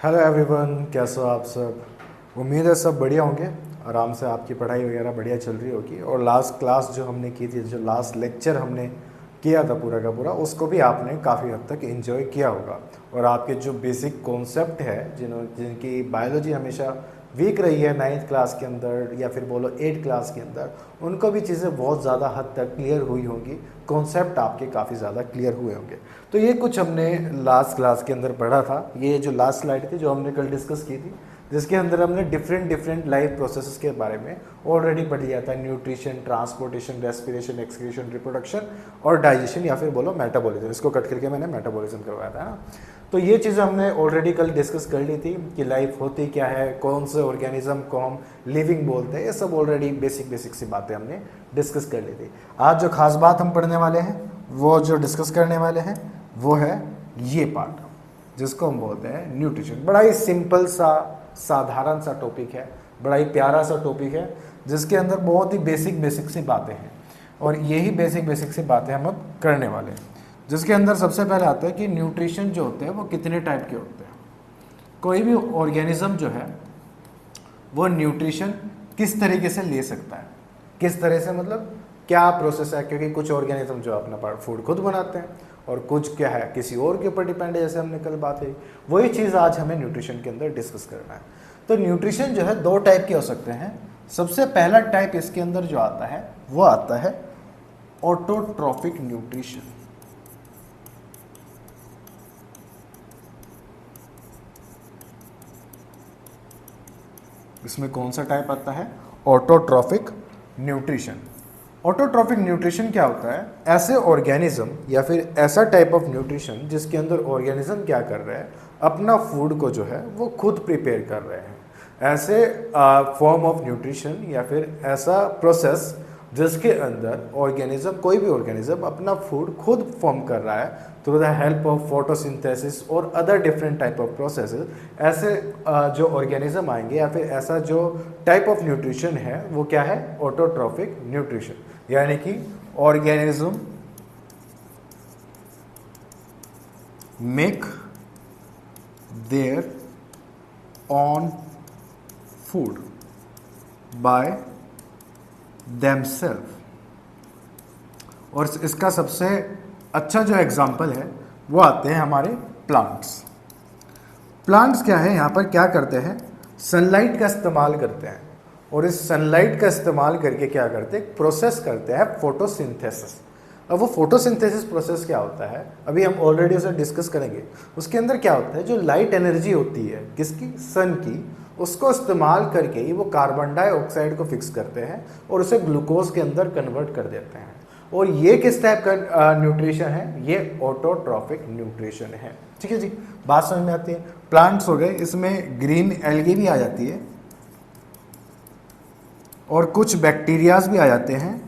Hello everyone, कैसे हो आप सब। उम्मीद है सब बढ़िया होंगे, आराम से आपकी पढ़ाई वगैरह बढ़िया चल रही होगी। और लास्ट क्लास जो हमने की थी, जो लास्ट लेक्चर हमने किया था पूरा का पूरा, उसको भी आपने काफ़ी हद तक एंजॉय किया होगा। और आपके जो बेसिक कॉन्सेप्ट है, जिनकी बायोलॉजी हमेशा वीक रही है 9th क्लास के अंदर या फिर बोलो 8th क्लास के अंदर, उनको भी चीज़ें बहुत ज़्यादा हद तक क्लियर हुई होंगी। कॉन्सेप्ट आपके काफ़ी ज़्यादा क्लियर हुए होंगे। तो ये कुछ हमने लास्ट क्लास के अंदर पढ़ा था। ये जो लास्ट स्लाइड थी जो हमने कल डिस्कस की थी, जिसके अंदर हमने डिफरेंट लाइफ प्रोसेसेस के बारे में ऑलरेडी पढ़ लिया था। Nutrition, transportation, respiration, excretion, reproduction और डाइजेशन या फिर बोलो मेटाबॉलिज्म। इसको कट करके मैंने मेटाबॉलिज्म करवाया था ना। तो ये चीज़ें हमने ऑलरेडी कल डिस्कस कर ली थी कि लाइफ होती क्या है, कौन से ऑर्गेनिज्म को हम लिविंग बोलते हैं। ये सब ऑलरेडी बेसिक सी बातें हमने डिस्कस कर ली थी। आज जो खास बात हम पढ़ने वाले हैं, वो जो डिस्कस करने वाले हैं, वो है ये पार्ट, जिसको हम बोलते हैं न्यूट्रिशन। बड़ा ही सिंपल सा, साधारण सा टॉपिक है, बड़ा ही प्यारा सा टॉपिक है, जिसके अंदर बहुत ही बेसिक सी बातें हैं। और यही बेसिक सी बातें हम अब करने वाले हैं। जिसके अंदर सबसे पहले आता है कि न्यूट्रिशन जो होते हैं वो कितने टाइप के होते हैं। कोई भी ऑर्गेनिज्म जो है वो न्यूट्रिशन किस तरीके से ले सकता है, किस तरह से, मतलब क्या प्रोसेस है। क्योंकि कुछ ऑर्गेनिज्म जो अपना फूड खुद बनाते हैं और कुछ क्या है किसी और के ऊपर डिपेंड है, जैसे हमने कल बात की। वही चीज़ आज हमें न्यूट्रिशन के अंदर डिस्कस करना है। तो न्यूट्रिशन जो है दो टाइप के हो सकते हैं। सबसे पहला टाइप इसके अंदर जो आता है वो आता है ऑटोट्रॉफिक न्यूट्रिशन। इसमें कौन सा टाइप आता है? Autotrophic nutrition. ऑटोट्रॉफिक न्यूट्रिशन क्या होता है? ऐसे ऑर्गेनिज्म या फिर ऐसा टाइप ऑफ न्यूट्रिशन जिसके अंदर ऑर्गेनिज्म क्या कर रहे हैं, अपना फूड को जो है वो खुद प्रिपेयर कर रहे हैं। ऐसे फॉर्म ऑफ न्यूट्रिशन या फिर ऐसा प्रोसेस जिसके अंदर ऑर्गेनिज्म, कोई भी ऑर्गेनिज्म अपना फूड खुद फॉर्म कर रहा है through the help of photosynthesis और other different type of processes. ऐसे जो ऑर्गेनिज्म आएंगे या फिर ऐसा जो टाइप ऑफ न्यूट्रिशन है वो क्या है? Autotrophic nutrition. यानी कि organism make their on food by themselves। और इसका सबसे अच्छा जो एग्जाम्पल है वो आते हैं हमारे प्लांट्स। प्लांट्स क्या है, यहाँ पर क्या करते हैं? सनलाइट का इस्तेमाल करते हैं। और इस सनलाइट का इस्तेमाल करके क्या करते हैं? प्रोसेस करते हैं फोटोसिंथेसिस। अब वो फोटोसिंथेसिस प्रोसेस क्या होता है, अभी हम ऑलरेडी उसे डिस्कस करेंगे। उसके अंदर क्या होता है, जो लाइट एनर्जी होती है किसकी? सन की, उसको इस्तेमाल करके ही वो कार्बन डाइऑक्साइड को फिक्स करते हैं और उसे ग्लूकोज के अंदर कन्वर्ट कर देते हैं। और ये किस टाइप का न्यूट्रिशन है? ये ऑटोट्रॉफिक न्यूट्रिशन है। ठीक है जी, बात समझ में आती है। प्लांट्स हो गए, इसमें ग्रीन एल्गी भी आ जाती है और कुछ बैक्टीरियाज भी आ जाते हैं।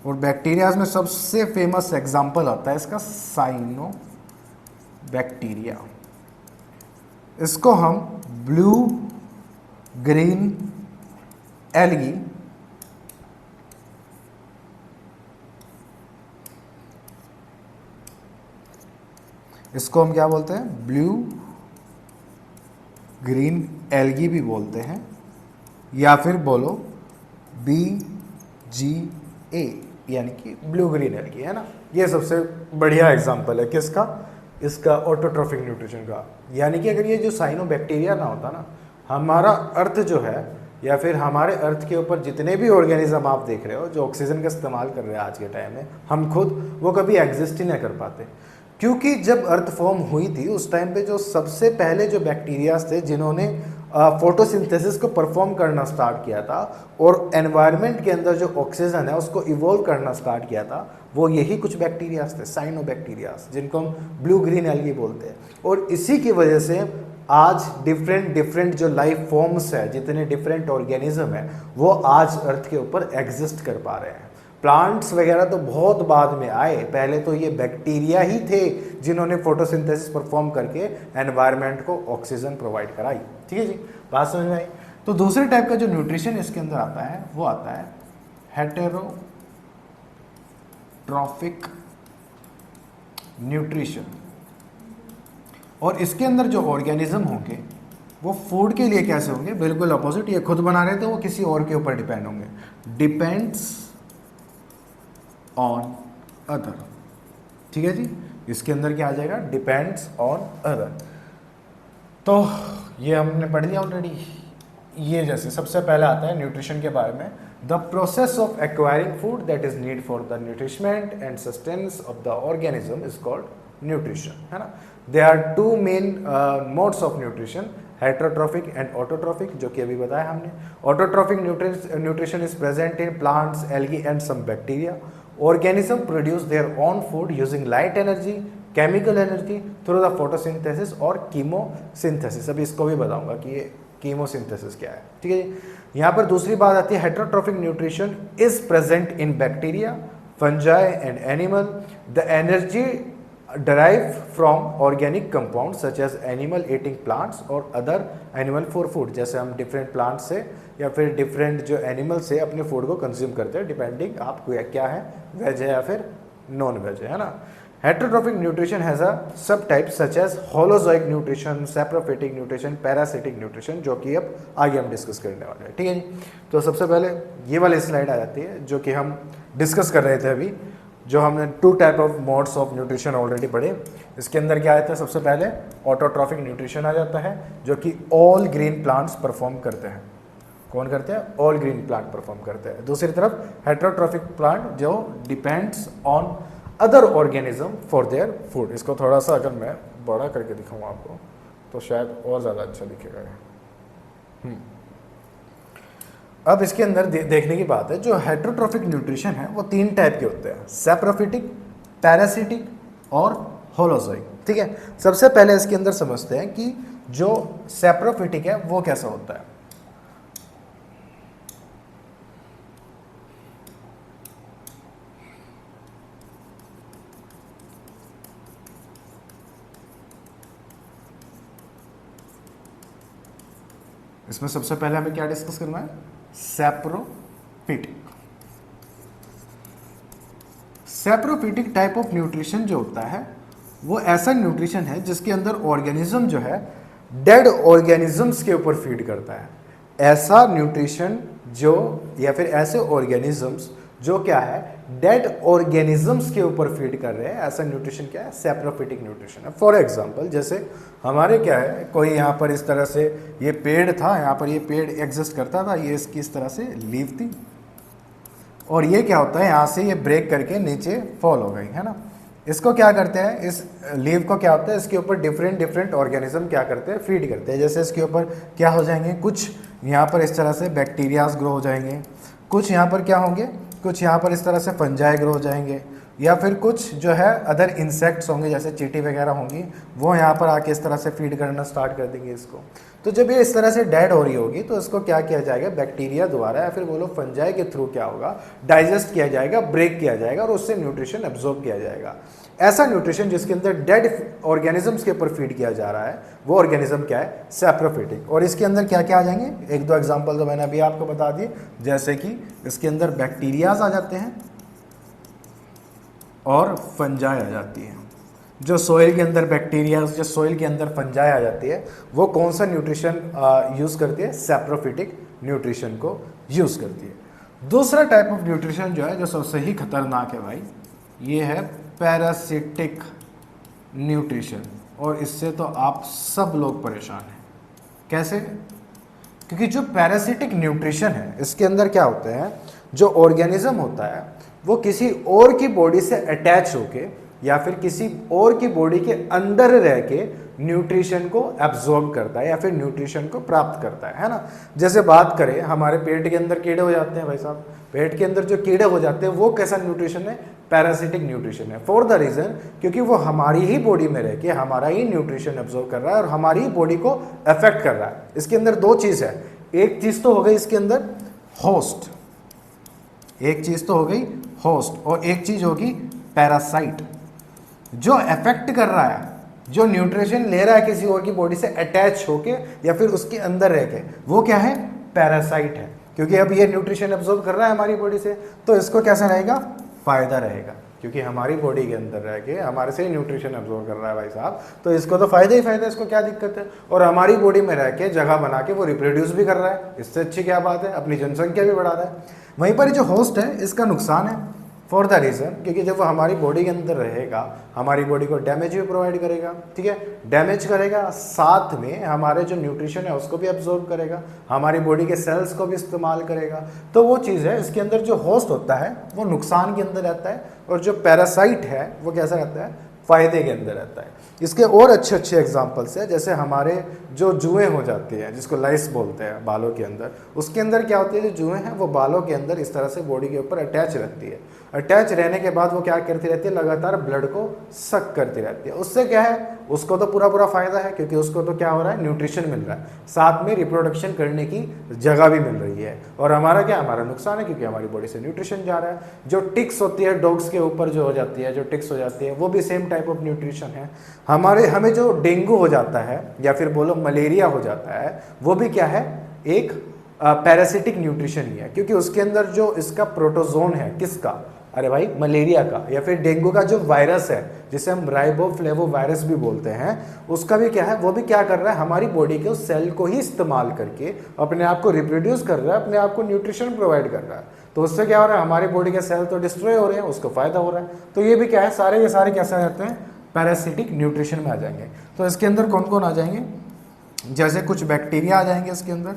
और बैक्टीरियाज में सबसे फेमस एग्जांपल होता है इसका साइनो बैक्टीरिया। इसको हम ब्लू ग्रीन एल्गी इसको हम क्या बोलते हैं? ब्लू ग्रीन एल्गी भी बोलते हैं, या फिर बोलो BGA, यानी कि ब्लू ग्रीन एल्गी, है ना। ये सबसे बढ़िया एग्जांपल है किसका? इसका ऑटोट्रॉफिक न्यूट्रिशन का। यानी कि अगर ये जो साइनो बैक्टीरिया ना होता ना, हमारा अर्थ जो है या फिर हमारे अर्थ के ऊपर जितने भी ऑर्गेनिज्म आप देख रहे हो जो ऑक्सीजन का इस्तेमाल कर रहे हैं आज के टाइम में, हम खुद, वो कभी एग्जिस्ट ही नहीं कर पाते। क्योंकि जब अर्थ फॉर्म हुई थी उस टाइम पे जो सबसे पहले जो बैक्टीरियाज थे जिन्होंने फोटोसिंथेसिस को परफॉर्म करना स्टार्ट किया था और एनवायरनमेंट के अंदर जो ऑक्सीजन है उसको इवोल्व करना स्टार्ट किया था, वो यही कुछ बैक्टीरियाज थे, साइनो बैक्टीरियाज, जिनको हम ब्लू ग्रीन एल्गी बोलते हैं। और इसी की वजह से आज डिफरेंट जो लाइफ फॉर्म्स है, जितने डिफरेंट ऑर्गेनिज्म है, वो आज अर्थ के ऊपर एग्जिस्ट कर पा रहे हैं। प्लांट्स वगैरह तो बहुत बाद में आए, पहले तो ये बैक्टीरिया ही थे जिन्होंने फोटोसिंथेसिस परफॉर्म करके एनवायरनमेंट को ऑक्सीजन प्रोवाइड कराई। ठीक है जी, बात समझ में आई। तो दूसरे टाइप का जो न्यूट्रिशन इसके अंदर आता है वो आता है हेटेरोट्रॉफिक न्यूट्रिशन। और इसके अंदर जो ऑर्गेनिज्म होंगे वो फूड के लिए कैसे होंगे, बिल्कुल अपोजिट। ये खुद बना रहे थे, वो किसी और के ऊपर डिपेंड होंगे, डिपेंड्स ऑन अदर। ठीक है जी, इसके अंदर क्या आ जाएगा, डिपेंड्स ऑन अदर। तो ये हमने पढ़ लिया ऑलरेडी। ये जैसे सबसे पहले आता है न्यूट्रिशन के बारे में, the process of acquiring food that is need for the nourishment and sustenance of the organism is called nutrition, है ना। There are two main modes of nutrition, heterotrophic and autotrophic, जो कि अभी बताया हमने। Autotrophic nutrition is present in plants, algae and some bacteria. Organism produce their own food using light energy, chemical energy through the photosynthesis और chemosynthesis। अभी इसको भी बताऊंगा कि ये chemosynthesis क्या है। ठीक है जी। यहाँ पर दूसरी बात आती है, heterotrophic nutrition is present in bacteria, fungi and animal. The energy derived from organic compounds such as animal eating plants और other animal for food। जैसे हम different plants से या फिर डिफरेंट जो एनिमल से अपने फूड को कंज्यूम करते हैं, डिपेंडिंग आप क्या है, वेज है या फिर नॉन वेज है ना। Heterotrophic nutrition has a sub type such as holozoic nutrition, saprophytic nutrition, parasitic nutrition, जो कि अब आगे हम डिस्कस करने वाले हैं। ठीक है जी। तो सबसे पहले ये वाली स्लाइड आ जाती है जो कि हम डिस्कस कर रहे थे अभी, जो हमने two type of modes of nutrition already पढ़े। इसके अंदर क्या आता है, सबसे पहले ऑटोट्रॉफिक न्यूट्रिशन आ जाता है, जो कि ऑल ग्रीन प्लांट्स परफॉर्म करते हैं। कौन करते हैं, ऑल ग्रीन प्लांट परफॉर्म करते हैं। दूसरी तरफ हेट्रोट्रॉफिक प्लांट जो depends on other organism for their food. इसको थोड़ा सा अगर मैं बड़ा करके दिखाऊं आपको तो शायद और ज़्यादा अच्छा दिखेगा। अब इसके अंदर देखने की बात है, जो हेट्रोट्रॉफिक न्यूट्रिशन है वो तीन टाइप के होते हैं, सैप्रोफिटिक, पैरासिटिक और होलोजोइक। ठीक है, सबसे पहले इसके अंदर समझते हैं कि जो सैप्रोफिटिक है वो कैसा होता है। इसमें सबसे पहले हमें क्या डिस्कस करना है, saprophytic. Saprophytic type of nutrition जो होता है वो ऐसा न्यूट्रिशन है जिसके अंदर ऑर्गेनिज्म जो है डेड ऑर्गेनिजम्स के ऊपर फीड करता है। ऐसा न्यूट्रिशन जो, या फिर ऐसे ऑर्गेनिजम्स जो क्या है, डेड ऑर्गेनिजम्स के ऊपर फीड कर रहे हैं, ऐसा न्यूट्रिशन क्या है, सैप्रोफिटिक न्यूट्रिशन है। फॉर एग्जांपल जैसे हमारे क्या है, कोई यहाँ पर इस तरह से ये पेड़ था, यहाँ पर ये पेड़ एग्जिस्ट करता था, ये इसकी इस तरह से लीव थी, और ये क्या होता है, यहाँ से ये ब्रेक करके नीचे फॉल हो गई, है ना। इसको क्या करते हैं, इस लीव को क्या होता है, इसके ऊपर डिफरेंट ऑर्गेनिज्म क्या करते हैं, फीड करते हैं। जैसे इसके ऊपर क्या हो जाएंगे, कुछ यहाँ पर इस तरह से बैक्टीरियाज ग्रो हो जाएंगे, कुछ यहाँ पर क्या होंगे, कुछ यहाँ पर इस तरह से फंजाई ग्रो हो जाएंगे, या फिर कुछ जो है अदर इंसेक्ट्स होंगे, जैसे चींटी वगैरह होंगी, वो यहाँ पर आके इस तरह से फीड करना स्टार्ट कर देंगे इसको। तो जब ये इस तरह से डेड हो रही होगी तो इसको क्या किया जाएगा, बैक्टीरिया द्वारा या फिर बोलो फंजाई के थ्रू क्या होगा, डाइजेस्ट किया जाएगा, ब्रेक किया जाएगा और उससे न्यूट्रिशन एब्जॉर्ब किया जाएगा। ऐसा न्यूट्रिशन जिसके अंदर डेड ऑर्गेनिजम्स के ऊपर फीड किया जा रहा है, वो ऑर्गेनिज्म क्या है, सैप्रोफिटिक। और इसके अंदर क्या क्या आ जाएंगे, एक दो एग्जांपल तो मैंने अभी आपको बता दिए, जैसे कि इसके अंदर बैक्टीरियाज आ जाते हैं और फंजाई आ जाती है। जो सोइल के अंदर बैक्टीरिया, जो सोइल के अंदर फंजाई आ जाती है, वो कौन सा न्यूट्रिशन यूज़ करती है, सैप्रोफिटिक न्यूट्रिशन को यूज़ करती है। दूसरा टाइप ऑफ न्यूट्रिशन जो है, जो सबसे ही खतरनाक है भाई, ये है पैरासिटिक न्यूट्रिशन। और इससे तो आप सब लोग परेशान हैं। कैसे? क्योंकि जो पैरासिटिक न्यूट्रिशन है, इसके अंदर क्या होता है, जो ऑर्गेनिज्म होता है वो किसी और की बॉडी से अटैच होके या फिर किसी और की बॉडी के अंदर रह के न्यूट्रिशन को एब्जॉर्ब करता है या फिर न्यूट्रिशन को प्राप्त करता है ना। जैसे बात करें, हमारे पेट के अंदर कीड़े हो जाते हैं भाई साहब, पेट के अंदर जो कीड़े हो जाते हैं वो कैसा न्यूट्रिशन है, पैरासिटिक न्यूट्रिशन है। फॉर द रीजन, क्योंकि वो हमारी ही बॉडी में रह के हमारा ही न्यूट्रिशन एब्जॉर्ब कर रहा है और हमारी ही बॉडी को अफेक्ट कर रहा है। इसके अंदर दो चीज़ है, एक चीज़ तो हो गई इसके अंदर होस्ट, एक चीज़ तो हो गई होस्ट, और एक चीज़ होगी पैरासाइट, जो अफेक्ट कर रहा है, जो न्यूट्रिशन ले रहा है किसी और की बॉडी से अटैच होके या फिर उसके अंदर रह के, वो क्या है, पैरासाइट है। क्योंकि अब ये न्यूट्रिशन एब्जॉर्ब कर रहा है हमारी बॉडी से, तो इसको कैसा रहेगा, फायदा रहेगा। क्योंकि हमारी बॉडी के अंदर रह के हमारे से न्यूट्रिशन एब्जॉर्ब कर रहा है भाई साहब, तो इसको तो फायदा ही फायदा है, इसको क्या दिक्कत है। और हमारी बॉडी में रह के जगह बना के वो रिप्रोड्यूस भी कर रहा है, इससे अच्छी क्या बात है, अपनी जनसंख्या भी बढ़ा रहा है। वहीं पर जो होस्ट है इसका नुकसान है फॉर द रीज़न, क्योंकि जब वो हमारी बॉडी के अंदर रहेगा हमारी बॉडी को डैमेज भी प्रोवाइड करेगा, ठीक है, डैमेज करेगा, साथ में हमारे जो न्यूट्रिशन है उसको भी एब्जॉर्ब करेगा, हमारी बॉडी के सेल्स को भी इस्तेमाल करेगा। तो वो चीज़ है, इसके अंदर जो होस्ट होता है वो नुकसान के अंदर रहता है, और जो पैरासाइट है वो कैसा रहता है, फ़ायदे के अंदर रहता है। इसके और अच्छे अच्छे एग्जांपल्स है, जैसे हमारे जो जुएँ हो जाती हैं जिसको लाइस बोलते हैं बालों के अंदर, उसके अंदर क्या होती है, जो जुएँ हैं वो बालों के अंदर इस तरह से बॉडी के ऊपर अटैच रहती है। अटैच रहने के बाद वो क्या करती रहती है, लगातार ब्लड को सक करती रहती है। उससे क्या है, उसको तो पूरा पूरा फायदा है, क्योंकि उसको तो क्या हो रहा है, न्यूट्रिशन मिल रहा है, साथ में रिप्रोडक्शन करने की जगह भी मिल रही है। और हमारा क्या, हमारा नुकसान है, क्योंकि हमारी बॉडी से न्यूट्रिशन जा रहा है। जो टिक्स होती है डॉग्स के ऊपर जो हो जाती है, जो टिक्स हो जाती है, वो भी सेम टाइप ऑफ न्यूट्रिशन है। हमें जो डेंगू हो जाता है या फिर बोलो मलेरिया हो जाता है, वो भी क्या है, एक पैरासिटिक न्यूट्रिशन ही है, क्योंकि उसके अंदर जो इसका प्रोटोजोन है, किसका, अरे भाई मलेरिया का, या फिर डेंगू का जो वायरस है जिसे हम राइबोफ्लेवो वायरस भी बोलते हैं, उसका भी क्या है, वो भी क्या कर रहा है, हमारी बॉडी के उस सेल को ही इस्तेमाल करके अपने आप को रिप्रोड्यूस कर रहा है, अपने आप को न्यूट्रिशन प्रोवाइड कर रहा है। तो उससे क्या हो रहा है, हमारी बॉडी के सेल तो डिस्ट्रॉय हो रहे हैं, उसको फायदा हो रहा है। तो ये भी क्या है, सारे के सारे कैसे रहते हैं, पैरासिटिक न्यूट्रिशन में आ जाएंगे। तो इसके अंदर कौन कौन आ जाएंगे, जैसे कुछ बैक्टीरिया आ जाएंगे इसके अंदर,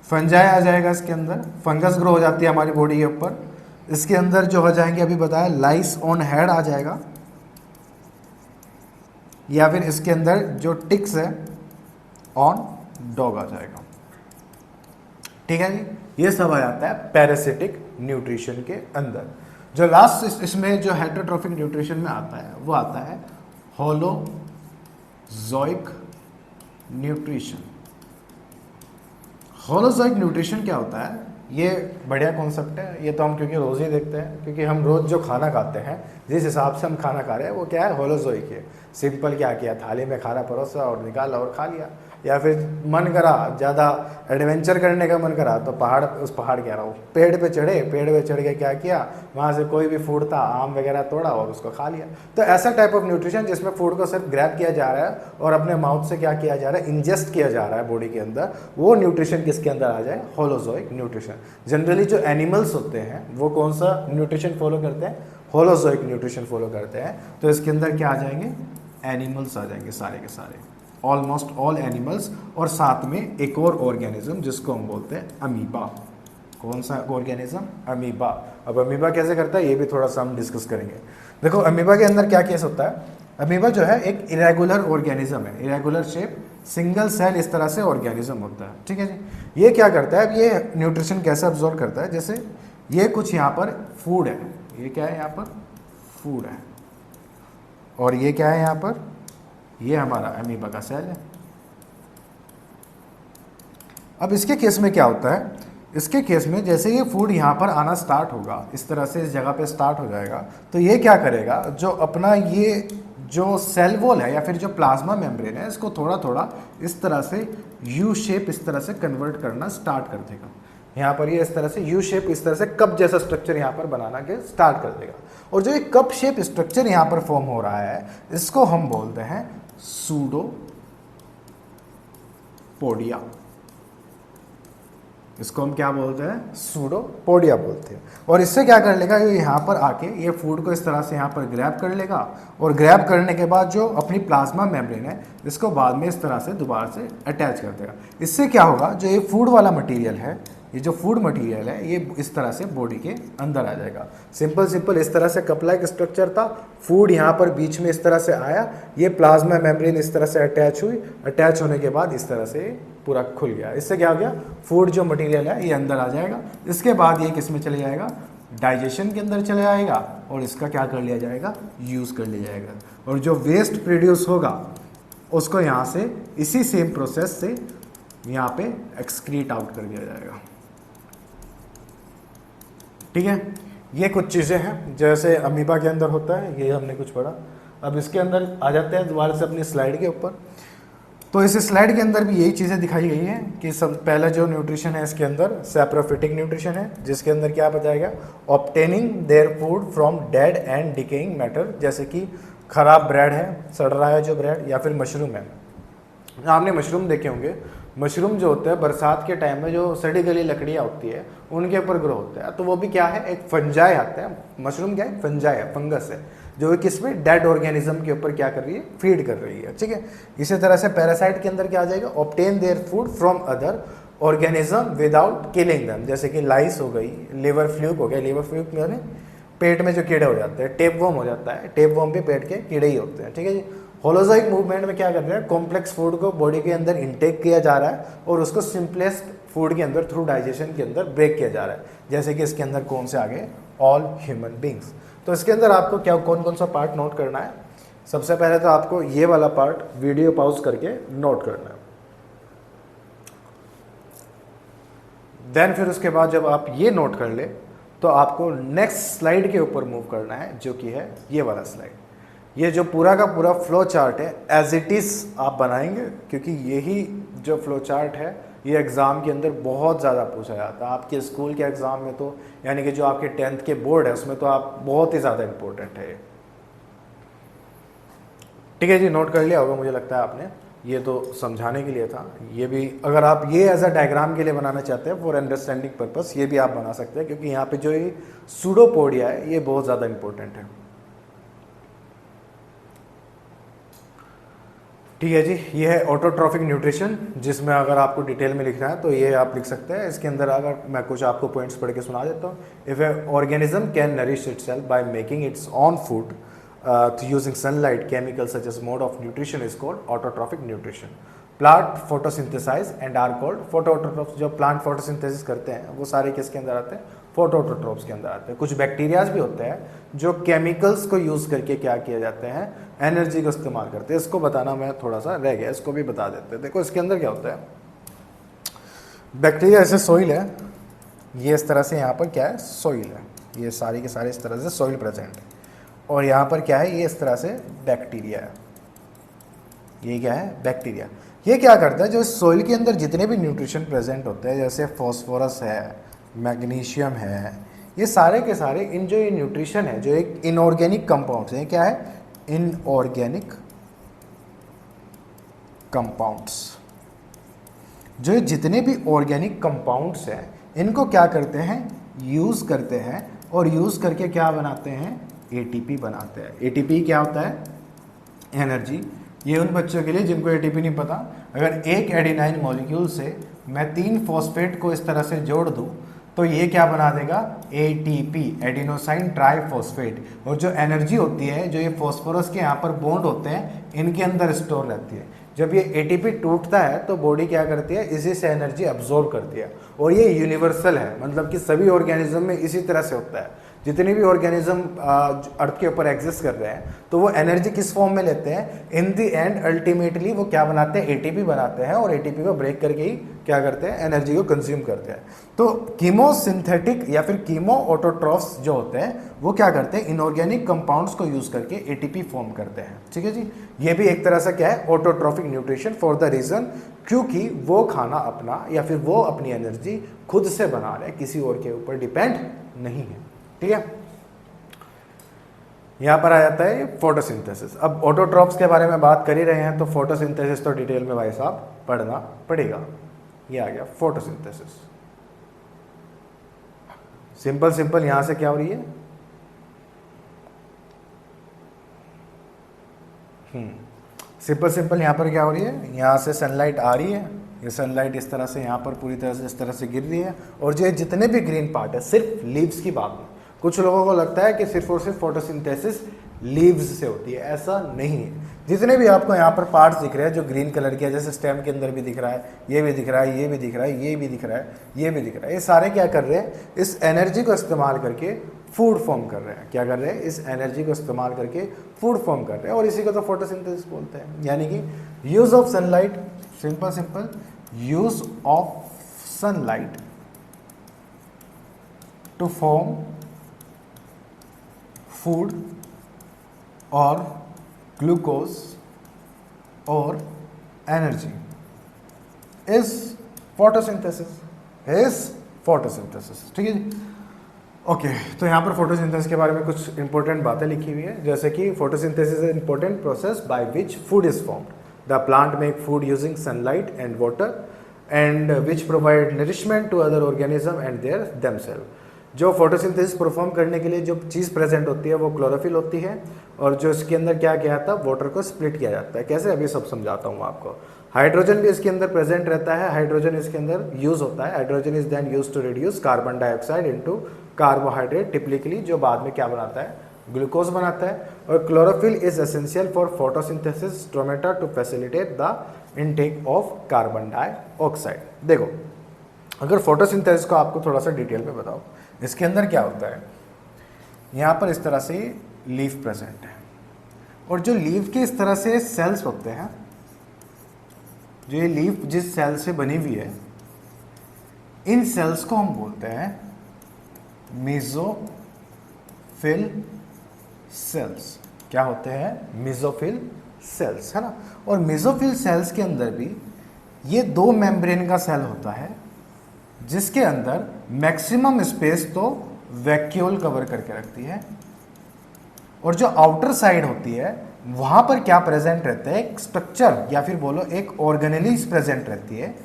फंजाई आ जाएगा, इसके अंदर फंगस ग्रो हो जाती है हमारी बॉडी के ऊपर। इसके अंदर जो हो जाएंगे, अभी बताया, लाइस ऑन हेड आ जाएगा, या फिर इसके अंदर जो टिक्स है ऑन डॉग आ जाएगा। ठीक है जी, ये सब आ जाता है पैरासिटिक न्यूट्रिशन के अंदर। जो लास्ट इसमें जो हेटेरोट्रोफिक न्यूट्रिशन में आता है वो आता है होलोजोइक न्यूट्रिशन। होलोजोइक न्यूट्रिशन क्या होता है, ये बढ़िया कॉन्सेप्ट है, ये तो हम क्योंकि रोज़ ही देखते हैं, क्योंकि हम रोज़ जो खाना खाते हैं, जिस हिसाब से हम खाना खा रहे हैं वो क्या है, होलोजोइक है। सिंपल क्या किया, थाली में खाना परोसा और निकाला और खा लिया, या फिर मन करा ज़्यादा एडवेंचर करने का मन करा तो पहाड़ कह रहा हूँ, पेड़ पे चढ़ के क्या किया, वहाँ से कोई भी फूड था, आम वगैरह तोड़ा और उसको खा लिया। तो ऐसा टाइप ऑफ न्यूट्रिशन जिसमें फूड को सिर्फ ग्रैब किया जा रहा है और अपने माउथ से क्या किया जा रहा है, इंजेस्ट किया जा रहा है बॉडी के अंदर, वो न्यूट्रिशन किसके अंदर आ जाए, होलोजोइक न्यूट्रिशन। जनरली जो एनिमल्स होते हैं वो कौन सा न्यूट्रिशन फॉलो करते हैं, होलोजोइक न्यूट्रिशन फॉलो करते हैं। तो इसके अंदर क्या आ जाएंगे, एनिमल्स आ जाएंगे सारे के सारे, ऑलमोस्ट ऑल एनिमल्स, और साथ में एक और ऑर्गेनिज्म जिसको हम बोलते हैं अमीबा। कौन सा ऑर्गेनिज्म, अमीबा। अब अमीबा कैसे करता है ये भी थोड़ा सा हम डिस्कस करेंगे। देखो अमीबा के अंदर क्या केस होता है, अमीबा जो है एक इरेगुलर ऑर्गेनिज्म है, इरेगुलर शेप, सिंगल सेल इस तरह से ऑर्गेनिज्म होता है। ठीक है जी, ये क्या करता है, अब ये न्यूट्रिशन कैसे अब्जॉर्ब करता है, जैसे ये कुछ यहाँ पर फूड है, ये क्या है यहाँ पर फूड है, और ये क्या है यहाँ पर, ये हमारा अमीबा का सेल है। अब इसके केस में क्या होता है, इसके केस में जैसे ये फूड यहाँ पर आना स्टार्ट होगा, इस तरह से इस जगह पे स्टार्ट हो जाएगा, तो ये क्या करेगा, जो अपना ये जो सेल वॉल है या फिर जो प्लाज्मा मेम्ब्रेन है, इसको थोड़ा थोड़ा इस तरह से यू शेप इस तरह से कन्वर्ट करना स्टार्ट कर देगा। यहाँ पर ये इस तरह से यू शेप, इस तरह से कप जैसा स्ट्रक्चर यहाँ पर बनाना के स्टार्ट कर देगा। और जो एक कप शेप स्ट्रक्चर यहाँ पर फॉर्म हो रहा है, इसको हम बोलते हैं सूडोपोडिया। इसको हम क्या बोलते हैं, सूडोपोडिया बोलते हैं। और इससे क्या कर लेगा, ये यहाँ पर आके ये फूड को इस तरह से यहाँ पर ग्रैब कर लेगा, और ग्रैब करने के बाद जो अपनी प्लाज्मा मेम्ब्रेन है इसको बाद में इस तरह से दोबारा से अटैच कर देगा। इससे क्या होगा, जो ये फूड वाला मटेरियल है, ये जो फूड मटेरियल है, ये इस तरह से बॉडी के अंदर आ जाएगा। सिंपल इस तरह से कप लाइक स्ट्रक्चर था, फूड यहाँ पर बीच में इस तरह से आया, ये प्लाज्मा मेम्ब्रेन इस तरह से अटैच हुई, अटैच होने के बाद इस तरह से पूरा खुल गया। इससे क्या हो गया, फूड जो मटेरियल है ये अंदर आ जाएगा। इसके बाद ये किस में चले जाएगा, डाइजेशन के अंदर चले जाएगा, और इसका क्या कर लिया जाएगा, यूज़ कर लिया जाएगा। और जो वेस्ट प्रोड्यूस होगा उसको यहाँ से इसी सेम प्रोसेस से यहाँ पे एक्सक्रीट आउट कर दिया जाएगा। ठीक है, ये कुछ चीज़ें हैं जैसे अमीबा के अंदर होता है, ये हमने कुछ पढ़ा। अब इसके अंदर आ जाते हैं दोबारा से अपनी स्लाइड के ऊपर। तो इस स्लाइड के अंदर भी यही चीज़ें दिखाई गई हैं कि सब पहला जो न्यूट्रिशन है इसके अंदर सैप्रोफिटिक न्यूट्रिशन है, जिसके अंदर क्या बताया obtaining their food from dead and decaying matter, जैसे कि खराब ब्रेड है, सड़ रहा है जो ब्रेड, या फिर मशरूम है। आपने मशरूम देखे होंगे, मशरूम जो होता है बरसात के टाइम में जो सड़ी गली लकड़ियाँ होती है उनके ऊपर ग्रो होता है, तो वो भी क्या है, एक फंजाई आता है। मशरूम क्या है, फंजाई है, फंगस है, जो किस पे, डेड ऑर्गेनिज्म के ऊपर क्या कर रही है, फीड कर रही है, ठीक है। इसी तरह से पैरासाइट के अंदर क्या आ जाएगा, obtain their food from other organism without killing them, जैसे कि लाइस हो गई, लिवर फ्लूक हो गया, लिवर फ्लूक यानी पेट में जो कीड़े हो जाते हैं, टेप वॉर्म हो जाता है, टेप वॉर्म भी पेट के कीड़े ही होते हैं, ठीक है जी। होलोजोइक मूवमेंट में क्या कर रहे हैं, कॉम्प्लेक्स फूड को बॉडी के अंदर इंटेक किया जा रहा है और उसको सिंपलेस्ट फूड के अंदर थ्रू डाइजेशन के अंदर ब्रेक किया जा रहा है, जैसे कि इसके अंदर कौन से आगे, ऑल ह्यूमन बींग्स। तो इसके अंदर आपको क्या कौन कौन सा पार्ट नोट करना है, सबसे पहले तो आपको ये वाला पार्ट वीडियो पॉज करके नोट करना है। देन फिर उसके बाद जब आप ये नोट कर ले तो आपको नेक्स्ट स्लाइड के ऊपर मूव करना है, जो कि है ये वाला स्लाइड। ये जो पूरा का पूरा फ्लो चार्ट है एज इट इज़ आप बनाएंगे, क्योंकि यही जो फ्लो चार्ट है ये एग्ज़ाम के अंदर बहुत ज़्यादा पूछा जाता है। आपके स्कूल के एग्ज़ाम में तो यानी कि जो आपके 10th के बोर्ड है उसमें तो आप बहुत ही ज़्यादा इंपॉर्टेंट है। ठीक है जी, नोट कर लिया होगा मुझे लगता है आपने, ये तो समझाने के लिए था। ये भी अगर आप ये एज अ डायग्राम के लिए बनाना चाहते हैं फॉर अंडरस्टैंडिंग पर्पस, ये भी आप बना सकते हैं, क्योंकि यहाँ पे जो ये सूडोपोडिया है ये बहुत ज़्यादा इंपॉर्टेंट है। ठीक है जी, ये है ऑटोट्रॉफिक न्यूट्रिशन, जिसमें अगर आपको डिटेल में लिखना है तो ये आप लिख सकते हैं। इसके अंदर अगर मैं कुछ आपको पॉइंट्स पढ़ के सुना देता हूँ। If a organism can nourish itself by making its own food using sunlight, chemical such as mode of nutrition is called autotrophic nutrition. Plant photosynthesize and are called photoautotrophs. जो प्लांट फोटोसिंथेसिस करते हैं वो सारे किसके अंदर आते हैं, फोटोऑटोट्रॉफ्स के अंदर आते हैं। कुछ बैक्टीरियाज भी होते हैं जो केमिकल्स को यूज़ करके क्या किया जाते हैं, एनर्जी को इस्तेमाल करते हैं। इसको बताना मैं थोड़ा सा रह गया, इसको भी बता देते हैं। देखो इसके अंदर क्या होता है, बैक्टीरिया ऐसे सॉइल है, ये इस तरह से यहाँ पर क्या है, सॉइल है, ये सारी के सारे इस तरह से सॉइल प्रेजेंट है, और यहाँ पर क्या है, ये इस तरह से बैक्टीरिया है। ये क्या है, बैक्टीरिया। ये क्या करता है, जो सॉइल के अंदर जितने भी न्यूट्रिशन प्रेजेंट होते हैं, जैसे फॉस्फोरस है, मैग्नीशियम है, ये सारे के सारे इन जो ये न्यूट्रिशन है, जो एक इनऑर्गेनिक कंपाउंड्स हैं, क्या है, इनऑर्गेनिक कंपाउंड्स। जो जितने भी ऑर्गेनिक कंपाउंड्स हैं इनको क्या करते हैं, यूज़ करते हैं, और यूज़ करके क्या बनाते हैं, एटीपी बनाते हैं। एटीपी क्या होता है, एनर्जी। ये उन बच्चों के लिए जिनको एटीपी नहीं पता, अगर एक एडिनाइन मॉलिक्यूल से मैं 3 फॉस्फेट को इस तरह से जोड़ दूं तो ये क्या बना देगा, एटीपी, एडिनोसाइन ट्राइफॉस्फेट। और जो एनर्जी होती है, जो ये फॉस्फोरस के यहाँ पर बॉन्ड होते हैं, इनके अंदर स्टोर रहती है। जब ये एटीपी टूटता है तो बॉडी क्या करती है, इसी से एनर्जी अब्जॉर्ब करती है। और ये यूनिवर्सल है, मतलब कि सभी ऑर्गेनिज्म में इसी तरह से होता है। जितने भी ऑर्गेनिज्म अर्थ के ऊपर एग्जिस्ट कर रहे हैं तो वो एनर्जी किस फॉर्म में लेते हैं, इन द एंड अल्टीमेटली वो क्या बनाते हैं, एटीपी बनाते हैं, और एटीपी को ब्रेक करके ही क्या करते हैं, एनर्जी को कंज्यूम करते हैं। तो कीमोसिंथेटिक या फिर कीमो ऑटोट्रॉफ्स जो होते हैं वो क्या करते हैं, इनऑर्गेनिक कंपाउंड्स को यूज करके एटीपी फॉर्म करते हैं। ठीक है जी, ये भी एक तरह से क्या है, autotrophic nutrition, for the reason क्योंकि वो खाना अपना या फिर वो अपनी एनर्जी खुद से बना रहे, किसी और के ऊपर डिपेंड नहीं है। ठीक है, यहां पर आ जाता है फोटोसिंथेसिस। अब ऑटोट्रॉफ्स के बारे में बात कर ही रहे हैं तो फोटोसिंथेसिस तो डिटेल में भाई साहब पढ़ना पड़ेगा। ये आ गया फोटोसिंथेसिस। सिंपल सिंपल यहां से क्या हो रही है, सिंपल सिंपल यहां पर क्या हो रही है, यहां से सनलाइट आ रही है, ये सनलाइट इस तरह से यहाँ पर पूरी तरह से इस तरह से गिर रही है, और जो जितने भी ग्रीन पार्ट है, सिर्फ लीव्स की बात नहीं। कुछ लोगों को लगता है कि सिर्फ और सिर्फ फोटोसिंथेसिस लीव्स से होती है, ऐसा नहीं है। जितने भी आपको यहाँ पर पार्ट्स दिख रहे हैं जो ग्रीन कलर के, जैसे स्टेम के अंदर भी दिख रहा है, ये भी दिख रहा है, ये भी दिख रहा है, ये भी दिख रहा है, ये भी दिख रहा है, ये सारे क्या कर रहे हैं, इस एनर्जी को इस्तेमाल करके फूड फॉर्म कर रहे हैं। क्या कर रहे हैं, इस एनर्जी को इस्तेमाल करके फूड फॉर्म कर रहे हैं, और इसी को तो फोटोसिंथेसिस बोलते हैं। यानी कि use of sunlight, simple simple use of sunlight to form food और ग्लूकोज और एनर्जी इज फोटोसिंथेसिस, ठीक है जी। ओके तो यहाँ पर फोटोसिंथेसिस के बारे में कुछ इंपॉर्टेंट बातें लिखी हुई है, जैसे कि photosynthesis is important process by which food is formed. The plant make food using sunlight and water and which provide nourishment to other organism and their themself. जो फोटोसिंथेसिस परफॉर्म करने के लिए जो चीज़ प्रेजेंट होती है वो क्लोरोफिल होती है, और जो इसके अंदर क्या किया जाता है, वाटर को स्प्लिट किया जाता है। कैसे, अभी सब समझाता हूँ आपको। हाइड्रोजन भी इसके अंदर प्रेजेंट रहता है, हाइड्रोजन इसके अंदर यूज होता है। Hydrogen is then use to reduce carbon dioxide into carbohydrate typically, जो बाद में क्या बनाता है, ग्लूकोज बनाता है। और chlorophyll is essential for photosynthesis stromata to facilitate the intake of carbon dioxide. देखो अगर फोटोसिंथेसिस को आपको थोड़ा सा डिटेल में बताओ, इसके अंदर क्या होता है, यहाँ पर इस तरह से लीफ प्रेजेंट है, और जो लीफ के इस तरह से सेल्स होते हैं, जो ये लीफ जिस सेल से बनी हुई है, इन सेल्स को हम बोलते हैं मेसोफिल सेल्स। क्या होते हैं, मेसोफिल सेल्स, है ना। और मेसोफिल सेल्स के अंदर भी ये दो मेम्ब्रेन का सेल होता है, जिसके अंदर मैक्सिमम स्पेस तो वैक्यूल कवर करके रखती है, और जो आउटर साइड होती है वहां पर क्या प्रेजेंट रहता है, एक स्ट्रक्चर या फिर बोलो एक ऑर्गेनेलीज प्रेजेंट रहती है,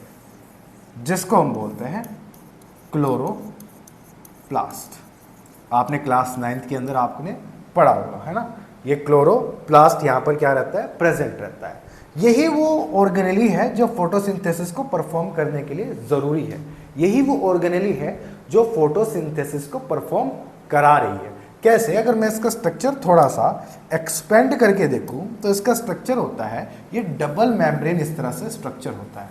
जिसको हम बोलते हैं क्लोरोप्लास्ट। आपने क्लास 9th के अंदर आपने पढ़ा होगा, है ना। ये क्लोरोप्लास्ट यहाँ पर क्या रहता है, प्रेजेंट रहता है। यही वो ऑर्गेनेली है जो फोटोसिंथेसिस को परफॉर्म करने के लिए जरूरी है। यही वो ऑर्गेनेली है जो फोटोसिंथेसिस को परफॉर्म करा रही है। कैसे, अगर मैं इसका स्ट्रक्चर थोड़ा सा एक्सपेंड करके देखूं तो इसका स्ट्रक्चर होता है, ये डबल मेम्ब्रेन इस तरह से स्ट्रक्चर होता है।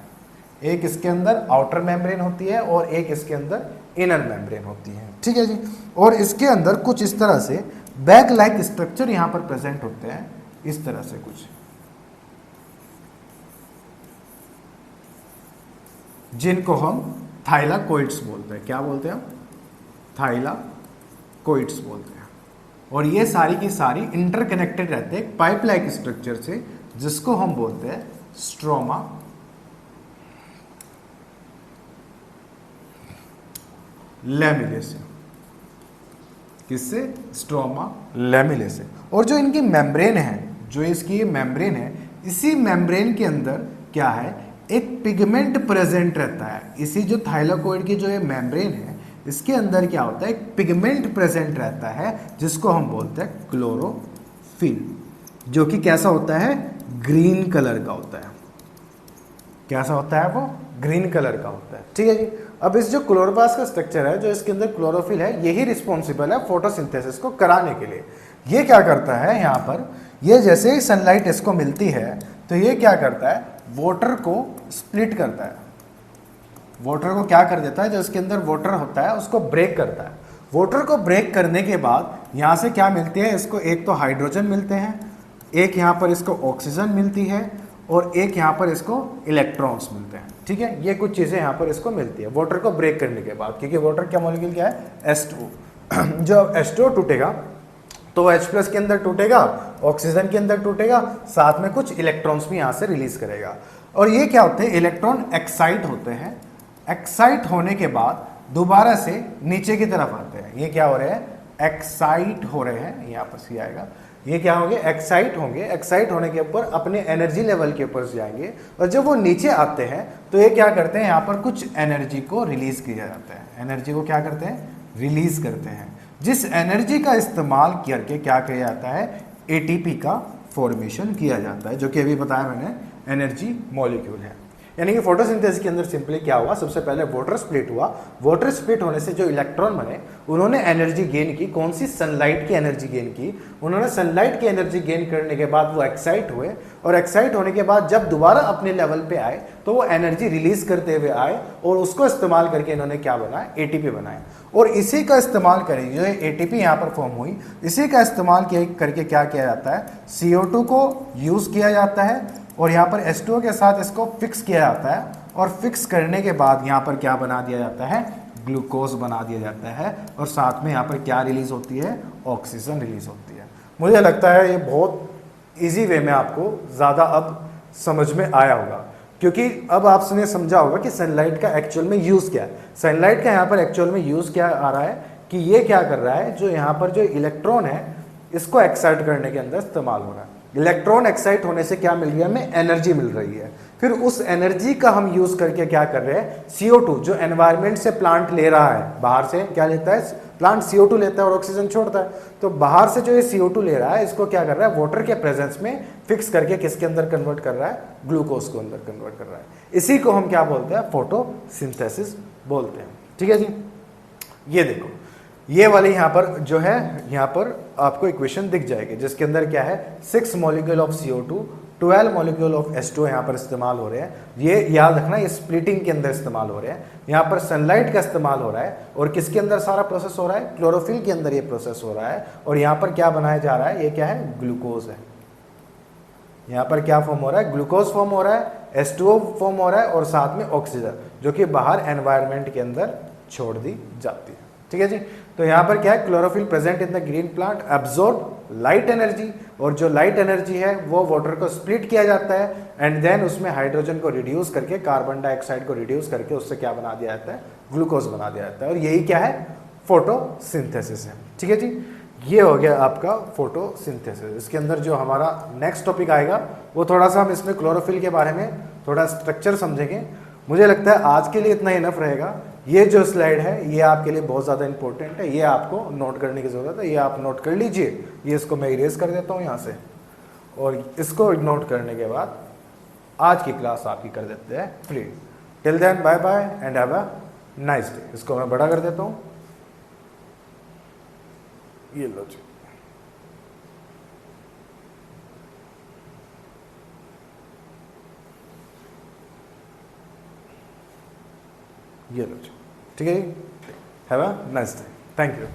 एक इसके अंदर आउटर मेम्ब्रेन होती है और एक इसके अंदर इनर मेम्ब्रेन होती है, ठीक है जी। और इसके अंदर कुछ इस तरह से बैग लाइक स्ट्रक्चर यहाँ पर प्रेजेंट होते हैं, इस तरह से कुछ, जिनको हम थाइलाकोइड्स बोलते हैं। क्या बोलते हैं हम, थाइलाकोइड्स बोलते हैं। और ये सारी की सारी इंटरकनेक्टेड रहते हैं पाइप लाइक स्ट्रक्चर से, जिसको हम बोलते हैं स्ट्रोमा लैमिलेसे। किससे, स्ट्रोमा लैमिलेसे। और जो इनकी मेम्ब्रेन है, जो इसकी मेम्ब्रेन है, इसी मेम्ब्रेन के अंदर क्या है, एक पिगमेंट प्रेजेंट रहता है। इसी जो थाइलाकोइड की जो ये मेम्ब्रेन है, इसके अंदर क्या होता है, एक पिगमेंट प्रेजेंट रहता है, जिसको हम बोलते हैं क्लोरोफिल, जो कि कैसा होता है, ग्रीन कलर का होता है। कैसा होता है वो, ग्रीन कलर का होता है, ठीक है जी। अब इस जो क्लोरोप्लास्ट का स्ट्रक्चर है, जो इसके अंदर क्लोरोफिल है, यही रिस्पॉन्सिबल है फोटोसिंथेसिस को कराने के लिए। ये क्या करता है, यहाँ पर ये जैसे ही सनलाइट इसको मिलती है तो ये क्या करता है, वाटर को स्प्लिट करता है। वाटर को क्या कर देता है, जो इसके अंदर वाटर होता है उसको ब्रेक करता है। वाटर को ब्रेक करने के बाद यहाँ से क्या मिलती है, इसको एक तो हाइड्रोजन मिलते हैं, एक यहाँ पर इसको ऑक्सीजन मिलती है, और एक यहाँ पर इसको इलेक्ट्रॉन्स मिलते हैं, ठीक है। ये कुछ चीज़ें यहाँ पर इसको मिलती है वाटर को ब्रेक करने के बाद, क्योंकि वाटर क्या मॉलिक्यूल क्या है, H2। जब H2 टूटेगा तो H+ के अंदर टूटेगा, ऑक्सीजन के अंदर टूटेगा, साथ में कुछ इलेक्ट्रॉन्स भी यहाँ से रिलीज करेगा। और ये क्या होते हैं, इलेक्ट्रॉन एक्साइट होते हैं। एक्साइट होने के बाद दोबारा से नीचे की तरफ आते हैं। ये क्या हो रहे हैं, एक्साइट हो रहे हैं, यहाँ पर सी आएगा। ये क्या होंगे, एक्साइट होंगे। एक्साइट होने के ऊपर अपने एनर्जी लेवल के ऊपर जाएंगे, और जब वो नीचे आते हैं तो ये क्या करते हैं, यहाँ पर कुछ एनर्जी को रिलीज किया जाता है। एनर्जी को क्या करते हैं, रिलीज करते हैं, जिस एनर्जी का इस्तेमाल करके क्या किया जाता है, एटीपी का फॉर्मेशन किया जाता है, जो कि अभी बताया मैंने एनर्जी मॉलिक्यूल है। यानी कि फोटोसिंथेसिस के अंदर सिंपली क्या हुआ, सबसे पहले वाटर स्प्लिट हुआ। वाटर स्प्लिट होने से जो इलेक्ट्रॉन बने, उन्होंने एनर्जी गेन की। कौन सी, सनलाइट की एनर्जी गेन की। उन्होंने सनलाइट की एनर्जी गेन करने के बाद वो एक्साइट हुए, और एक्साइट होने के बाद जब दोबारा अपने लेवल पे आए तो वो एनर्जी रिलीज करते हुए आए, और उसको इस्तेमाल करके इन्होंने क्या बनाया, एटीपी बनाया। और इसी का इस्तेमाल करें, जो एटीपी यहाँ पर फॉर्म हुई, इसी का इस्तेमाल करके क्या किया जाता है, CO2 को यूज़ किया जाता है, और यहाँ पर H2O के साथ इसको फिक्स किया जाता है, और फिक्स करने के बाद यहाँ पर क्या बना दिया जाता है, ग्लूकोज बना दिया जाता है, और साथ में यहाँ पर क्या रिलीज होती है, ऑक्सीजन रिलीज होती है। मुझे लगता है ये बहुत इजी वे में आपको ज़्यादा अब समझ में आया होगा, क्योंकि अब आपने समझा होगा कि सनलाइट का एक्चुअल में यूज़ क्या है। सनलाइट का यहाँ पर एक्चुअल में यूज़ क्या आ रहा है कि ये क्या कर रहा है, जो यहाँ पर जो इलेक्ट्रॉन है इसको एक्साइट करने के अंदर इस्तेमाल हो रहा है। इलेक्ट्रॉन एक्साइट होने से क्या मिल रही है, हमें एनर्जी मिल रही है। फिर उस एनर्जी का हम यूज करके क्या कर रहे हैं, CO2 जो एनवायरनमेंट से प्लांट ले रहा है, बाहर से क्या लेता है प्लांट, CO2 लेता है और ऑक्सीजन छोड़ता है। तो बाहर से जो ये CO2 ले रहा है इसको क्या कर रहा है, वाटर के प्रेजेंस में फिक्स करके किसके अंदर कन्वर्ट कर रहा है, ग्लूकोज को अंदर कन्वर्ट कर रहा है। इसी को हम क्या बोलते हैं, फोटोसिंथेसिस बोलते हैं। ठीक है जी, ये देखो ये वाली यहाँ पर जो है, यहाँ पर आपको इक्वेशन दिख जाएगी जिसके अंदर क्या है 6 molecule of CO2, 12 molecule of H2 यहाँ पर इस्तेमाल हो रहे हैं। ये याद रखना, ये स्प्लिटिंग के अंदर इस्तेमाल हो रहे हैं। यहाँ पर सनलाइट का इस्तेमाल हो रहा है और किसके अंदर सारा प्रोसेस हो रहा है, क्लोरोफिल के अंदर ये प्रोसेस हो रहा है। और यहाँ पर क्या बनाया जा रहा है, ये क्या है, ग्लूकोज है। यहाँ पर क्या फॉर्म हो रहा है, ग्लूकोज फॉर्म हो रहा है, H2O फॉर्म हो रहा है और साथ में ऑक्सीजन जो कि बाहर एनवायरनमेंट के अंदर छोड़ दी जाती है। ठीक है जी, तो यहाँ पर क्या है, chlorophyll present in the green plant absorb light energy, और जो लाइट एनर्जी है वो वाटर को स्प्लिट किया जाता है एंड देन उसमें हाइड्रोजन को रिड्यूस करके, कार्बन डाइऑक्साइड को रिड्यूस करके उससे क्या बना दिया जाता है, ग्लूकोज बना दिया जाता है। और यही क्या है, फोटोसिंथेसिस है। ठीक है जी, ये हो गया आपका फोटोसिंथेसिस। इसके अंदर जो हमारा नेक्स्ट टॉपिक आएगा वो थोड़ा सा हम इसमें क्लोरोफिल के बारे में थोड़ा स्ट्रक्चर समझेंगे। मुझे लगता है आज के लिए इतना इनफ रहेगा। ये जो स्लाइड है ये आपके लिए बहुत ज़्यादा इंपॉर्टेंट है, ये आपको नोट करने की ज़रूरत है, ये आप नोट कर लीजिए। ये इसको मैं इरेज कर देता हूँ यहाँ से, और इसको नोट करने के बाद आज की क्लास आपकी कर देते हैं free. Till then bye bye and have a nice day. इसको मैं बड़ा कर देता हूँ, ये लो जी। ये लो जी, ठीक है। Have a nice day, thank you.